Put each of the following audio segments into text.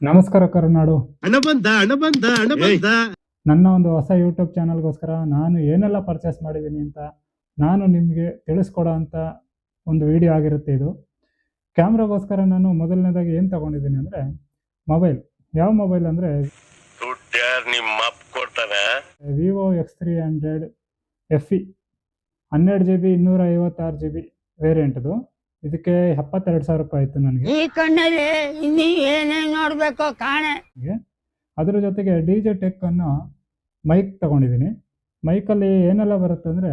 ನಮಸ್ಕಾರ ಕರುನಾಡು. ಹಣ ಬಂದ ನನ್ನ ಒಂದು ಹೊಸ ಯೂಟ್ಯೂಬ್ ಚಾನಲ್ಗೋಸ್ಕರ ನಾನು ಏನೆಲ್ಲ ಪರ್ಚೇಸ್ ಮಾಡಿದ್ದೀನಿ ಅಂತ ನಾನು ನಿಮಗೆ ತಿಳಿಸ್ಕೊಡೋ ಅಂಥ ಒಂದು ವಿಡಿಯೋ ಆಗಿರುತ್ತೆ ಇದು. ಕ್ಯಾಮ್ರಾಗೋಸ್ಕರ ನಾನು ಮೊದಲನೇದಾಗಿ ಏನು ತೊಗೊಂಡಿದ್ದೀನಿ ಅಂದರೆ ಮೊಬೈಲ್. ಯಾವ ಮೊಬೈಲ್ ಅಂದರೆ Vivo X300 FE 12 GB 256 GB ವೇರಿಯಂಟ್ದು. ಇದಕ್ಕೆ 72,000 ರೂಪಾಯಿ ಆಯಿತು ನನಗೆ. ಈ ಕಣ್ಣಲ್ಲಿ ಇನ್ನೀ ಏನೇನು ನೋಡಬೇಕು ಕಾಣೆ. ಅದ್ರ ಜೊತೆಗೆ DJ Tech ಅನ್ನೋ ಮೈಕ್ ತಗೊಂಡಿದ್ದೀನಿ. ಮೈಕಲ್ಲಿ ಏನೆಲ್ಲ ಬರುತ್ತೆ ಅಂದರೆ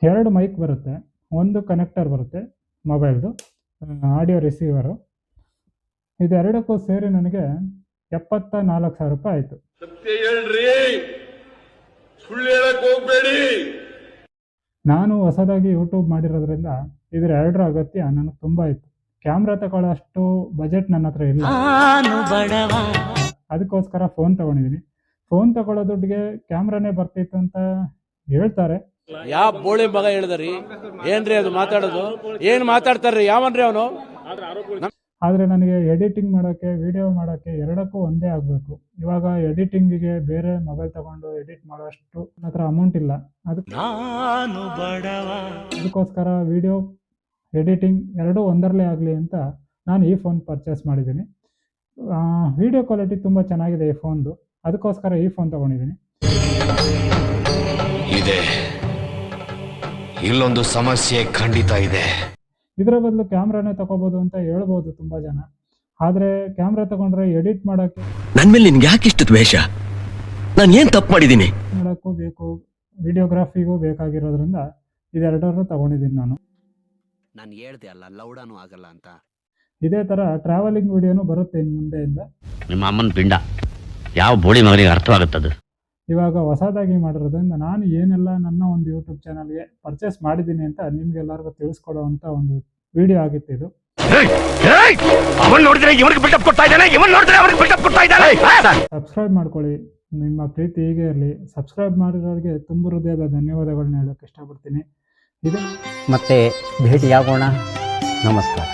2 ಮೈಕ್ ಬರುತ್ತೆ, ಒಂದು ಕನೆಕ್ಟರ್ ಬರುತ್ತೆ ಮೊಬೈಲ್ದು, ಆಡಿಯೋ ರಿಸೀವರು. ಇದೆರಡಕ್ಕೂ ಸೇರಿ ನನಗೆ 74,000 ರೂಪಾಯಿ ಆಯಿತು. ನಾನು ಹೊಸದಾಗಿ ಯೂಟ್ಯೂಬ್ ಮಾಡಿರೋದ್ರಿಂದ ಇದರ ಎರಡರ ಅಗತ್ಯ ನನಗೆ ತುಂಬ ಇತ್ತು. ಕ್ಯಾಮ್ರಾ ತಗೊಳ್ಳೋ ಅಷ್ಟು ಬಜೆಟ್ ನನ್ನ ಹತ್ರ ಇಲ್ಲ. ಅದಕ್ಕೋಸ್ಕರ ಫೋನ್ ತಗೊಂಡಿದ್ದೀನಿ. ಫೋನ್ ತಗೊಳ್ಳೋ ದುಡ್ಡಿಗೆ ಕ್ಯಾಮ್ರಾನೇ ಬರ್ತಿತ್ತು ಅಂತ ಹೇಳ್ತಾರೆ. ಯಾವ ಬೋಳಿ ಮಗ ಹೇಳಿದ್ರಿ? ಏನ್ರಿ ಅದು ಮಾತಾಡೋದು? ಏನ್ ಮಾತಾಡ್ತಾರ್ರಿ? ಯಾವನ್ರಿ ಅವನು? ಆದರೆ ನನಗೆ ಎಡಿಟಿಂಗ್ ಮಾಡೋಕ್ಕೆ, ವಿಡಿಯೋ ಮಾಡೋಕ್ಕೆ ಎರಡಕ್ಕೂ ಒಂದೇ ಆಗಬೇಕು. ಇವಾಗ ಎಡಿಟಿಂಗಿಗೆ ಬೇರೆ ಮೊಬೈಲ್ ತಗೊಂಡು ಎಡಿಟ್ ಮಾಡೋಷ್ಟು ನನ್ನ ಹತ್ರ ಅಮೌಂಟ್ ಇಲ್ಲ. ಅದಕ್ಕೋಸ್ಕರ ವಿಡಿಯೋ ಎಡಿಟಿಂಗ್ ಎರಡೂ ಒಂದರಲ್ಲೇ ಆಗಲಿ ಅಂತ ನಾನು ಈ ಫೋನ್ ಪರ್ಚೇಸ್ ಮಾಡಿದ್ದೀನಿ. ವಿಡಿಯೋ ಕ್ವಾಲಿಟಿ ತುಂಬ ಚೆನ್ನಾಗಿದೆ ಈ ಫೋನ್ದು. ಅದಕ್ಕೋಸ್ಕರ ಈ ಫೋನ್ ತಗೊಂಡಿದ್ದೀನಿ. ಇಲ್ಲೊಂದು ಸಮಸ್ಯೆ ಖಂಡಿತ ಇದೆ. ಇದರ ಬದಲು ಕ್ಯಾಮ್ರಾನೇ ತಗೋಬೋದು ಅಂತ ಹೇಳ್ಬೋದು ತುಂಬ ಜನ. ಆದರೆ ಕ್ಯಾಮ್ರಾ ತಗೊಂಡ್ರೆ ಎಡಿಟ್ ಮಾಡೋಕ್ಕೆ ನನ್ನ ಮೇಲೆ ನಿನ್ಗೆ ಯಾಕೆ ಇಷ್ಟು ದ್ವೇಷ? ನಾನು ಏನು ತಪ್ಪು ಮಾಡಿದ್ದೀನಿ? ಮಾಡೋಕ್ಕೂ ಬೇಕು, ವಿಡಿಯೋಗ್ರಾಫಿಗೂ ಬೇಕಾಗಿರೋದ್ರಿಂದ ಇದೆರಡರನ್ನು ತಗೊಂಡಿದ್ದೀನಿ ನಾನು. ನಾನು ಹೇಳ್ದೆ ಅಲ್ಲ, ಲೌಡಾನು ಆಗಲ್ಲ ಅಂತ. ಇದೇ ಥರ ಟ್ರಾವೆಲಿಂಗ್ ವಿಡಿಯೋನು ಬರುತ್ತೆ ಇನ್ನು ಮುಂದೆಯಿಂದ. ನಿಮ್ಮ ಅಮ್ಮನ ಪಿಂಡ ಯಾವ ಬೋಳಿ ಮಗನಿಗೆ ಅರ್ಥವಾಗುತ್ತದು. ಇವಾಗ ಹೊಸದಾಗಿ ಮಾಡಿರೋದ್ರಿಂದ ನಾನು ಏನೆಲ್ಲ ನನ್ನ ಒಂದು ಯೂಟ್ಯೂಬ್ ಚಾನಲ್ಗೆ ಪರ್ಚೇಸ್ ಮಾಡಿದ್ದೀನಿ ಅಂತ ನಿಮ್ಗೆಲ್ಲರಿಗೂ ತಿಳಿಸ್ಕೊಡುವಂಥ ಒಂದು ವಿಡಿಯೋ ಆಗಿತ್ತು ಇದು. ಸಬ್ಸ್ಕ್ರೈಬ್ ಮಾಡ್ಕೊಳ್ಳಿ. ನಿಮ್ಮ ಪ್ರೀತಿ ಹೀಗೆ ಇರಲಿ. ಸಬ್ಸ್ಕ್ರೈಬ್ ಮಾಡಿರೋರಿಗೆ ತುಂಬ ಹೃದಯದ ಧನ್ಯವಾದಗಳನ್ನ ಹೇಳೋಕ್ಕೆ ಇಷ್ಟಪಡ್ತೀನಿ. ಇದು ಮತ್ತೆ ಭೇಟಿಯಾಗೋಣ. ನಮಸ್ಕಾರ.